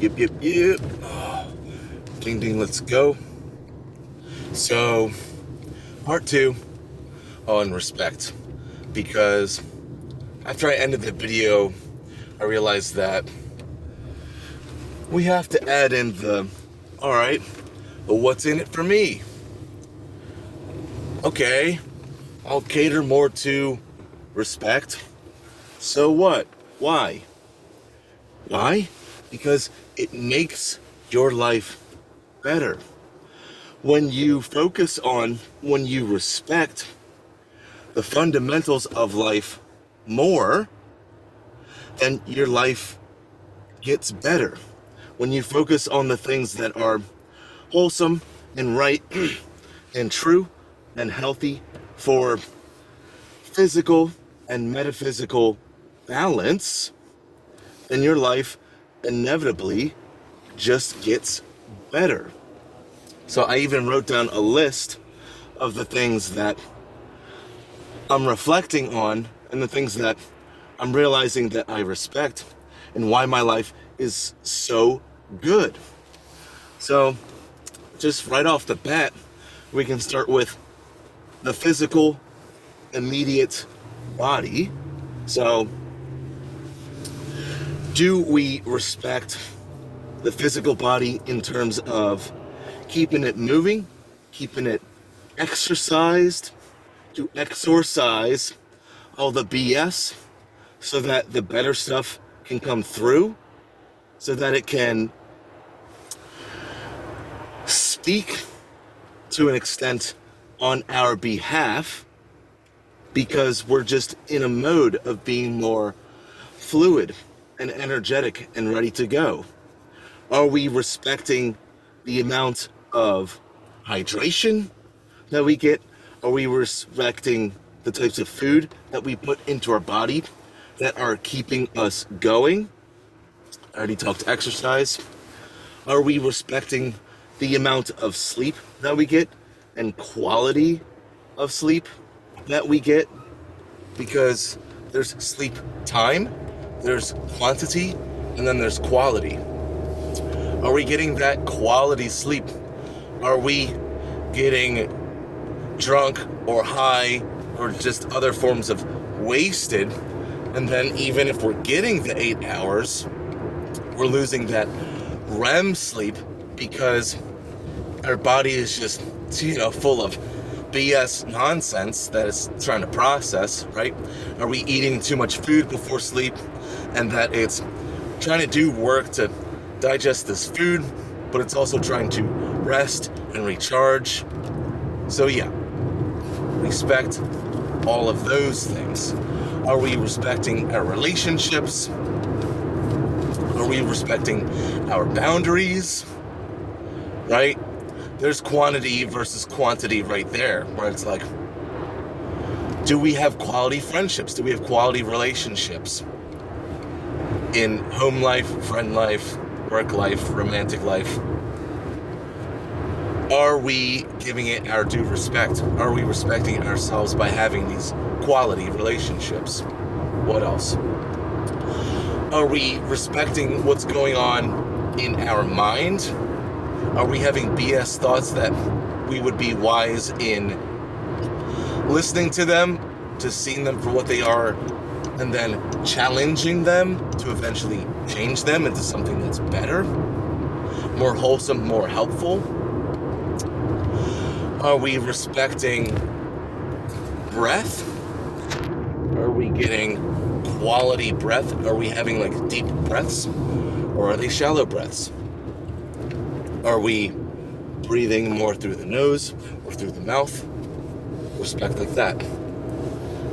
Yep. Ding, ding, let's go. So, part 2 on respect. Because after I ended the video, I realized that we have to add in alright, but what's in it for me? Okay, I'll cater more to respect. So what? Why? Why? Because it makes your life better. When you respect the fundamentals of life more, then your life gets better. When you focus on the things that are wholesome and right and true and healthy for physical and metaphysical balance, then your life inevitably just gets better. So I even wrote down a list of the things that I'm reflecting on and the things that I'm realizing that I respect and why my life is so good. So just right off the bat, we can start with the physical, immediate body. So do we respect the physical body in terms of keeping it moving, keeping it exercised, to exorcise all the BS so that the better stuff can come through, so that it can speak to an extent on our behalf, because we're just in a mode of being more fluid and energetic and ready to go? Are we respecting the amount of hydration that we get? Are we respecting the types of food that we put into our body that are keeping us going? I already talked exercise. Are we respecting the amount of sleep that we get and quality of sleep that we get? Because there's sleep time, there's quantity, and then there's quality. Are we getting that quality sleep? Are we getting drunk or high or just other forms of wasted? And then even if we're getting the 8 hours, we're losing that REM sleep because our body is just, full of BS nonsense that it's trying to process, right? Are we eating too much food before sleep and that it's trying to do work to digest this food, but it's also trying to rest and recharge? So yeah, respect all of those things. Are we respecting our relationships? Are we respecting our boundaries? Right? There's quantity versus quantity right there, where it's like, do we have quality friendships? Do we have quality relationships in home life, friend life, work life, romantic life? Are we giving it our due respect? Are we respecting ourselves by having these quality relationships? What else? Are we respecting what's going on in our mind? Are we having BS thoughts that we would be wise in listening to them, to seeing them for what they are, and then challenging them to eventually change them into something that's better, more wholesome, more helpful? Are we respecting breath? Are we getting quality breath? Are we having like deep breaths? Or are they shallow breaths? Are we breathing more through the nose or through the mouth? Respect like that.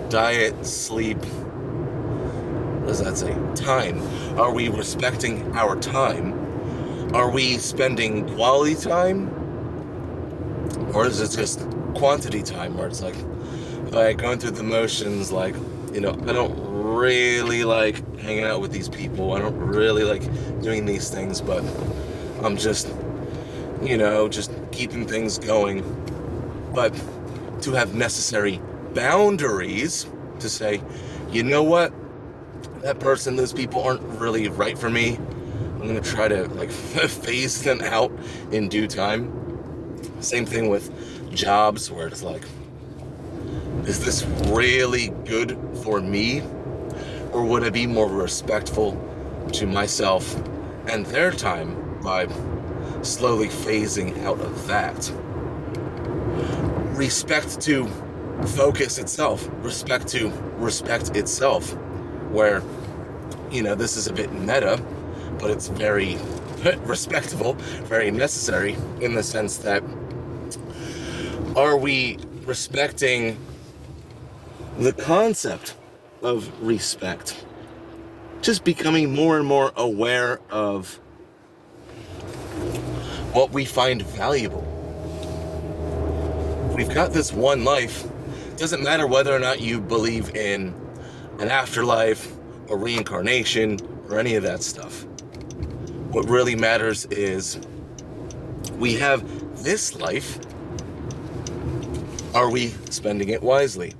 Diet, sleep, what does that say? Time. Are we respecting our time? Are we spending quality time? Or is it just quantity time where it's like going through the motions, like, I don't really like hanging out with these people. I don't really like doing these things, but I'm just, just keeping things going. But to have necessary boundaries to say, you know what? That person, those people aren't really right for me. I'm going to try to like phase them out in due time. Same thing with jobs, where it's like, is this really good for me? Or would I be more respectful to myself and their time by slowly phasing out of that? Respect to focus itself, respect to respect itself, where, you know, this is a bit meta, but it's very respectable, very necessary, in the sense that, are we respecting the concept of respect? Just becoming more and more aware of what we find valuable. We've got this one life. Doesn't matter whether or not you believe in an afterlife or reincarnation or any of that stuff. What really matters is we have this life. Are we spending it wisely?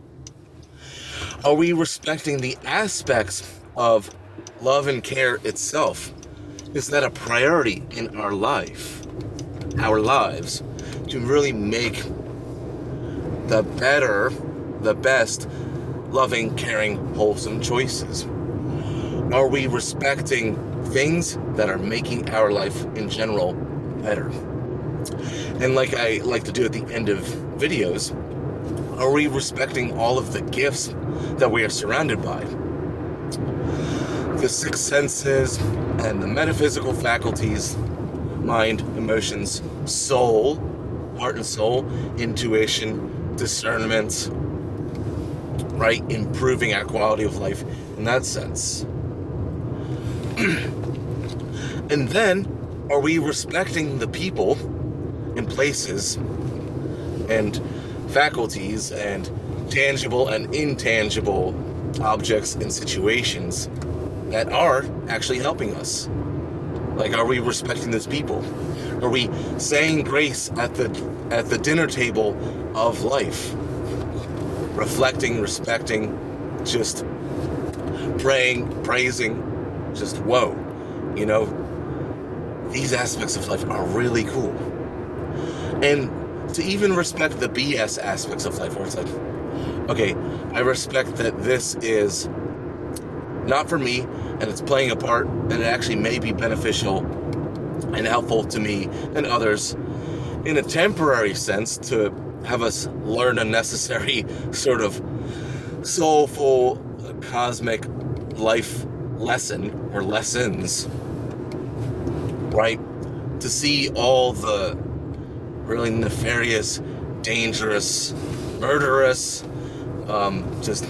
Are we respecting the aspects of love and care itself? Is that a priority in our life, our lives, to really make the better, the best, loving, caring, wholesome choices? Are we respecting things that are making our life in general better? And like I like to do at the end of videos, are we respecting all of the gifts that we are surrounded by? The six senses and the metaphysical faculties, mind, emotions, soul, heart and soul, intuition, discernment, right? Improving our quality of life in that sense. And then, are we respecting the people and places and faculties and tangible and intangible objects and situations that are actually helping us? Like, are we respecting those people? Are we saying grace at the dinner table of life? Reflecting, respecting, just praying, praising, just whoa, you know, these aspects of life are really cool. And to even respect the BS aspects of life, where it's like, okay, I respect that this is not for me, and it's playing a part, and it actually may be beneficial and helpful to me and others in a temporary sense to have us learn a necessary sort of soulful, cosmic life lesson or lessons, right? To see all the really nefarious, dangerous, murderous, just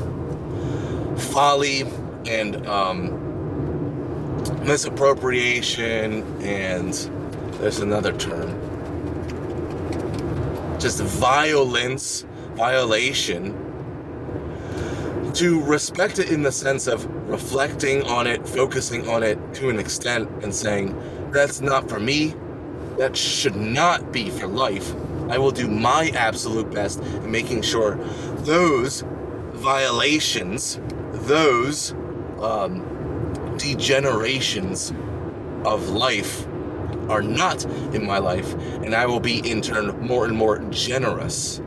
folly and misappropriation, and there's another term, just violation, to respect it in the sense of reflecting on it, focusing on it to an extent, and saying, that's not for me, that should not be for life. I will do my absolute best in making sure those violations, those degenerations of life are not in my life, and I will be in turn more and more generous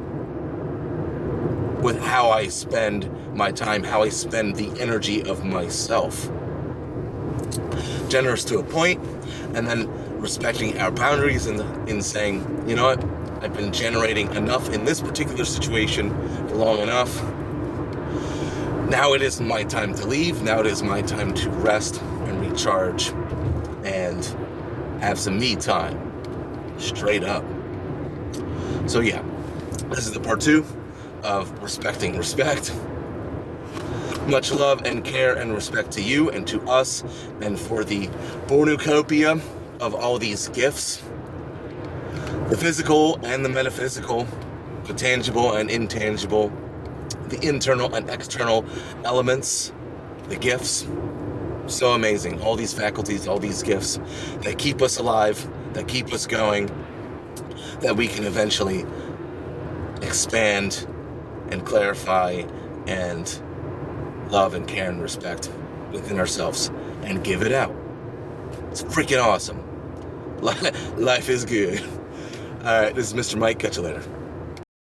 with how I spend my time, how I spend the energy of myself. Generous to a point, and then respecting our boundaries and in saying, you know what, I've been generating enough in this particular situation for long enough. Now it is my time to leave. Now it is my time to rest and recharge and have some me time. Straight up. So yeah, this is the part 2 of respecting respect. Much love and care and respect to you and to us, and for the cornucopia of all these gifts, the physical and the metaphysical, the tangible and intangible, the internal and external elements, the gifts. So amazing. All these faculties, all these gifts that keep us alive, that keep us going, that we can eventually expand and clarify and love and care and respect within ourselves and give it out. It's freaking awesome. Life is good. All right, this is Mr. Mike. Catch you later.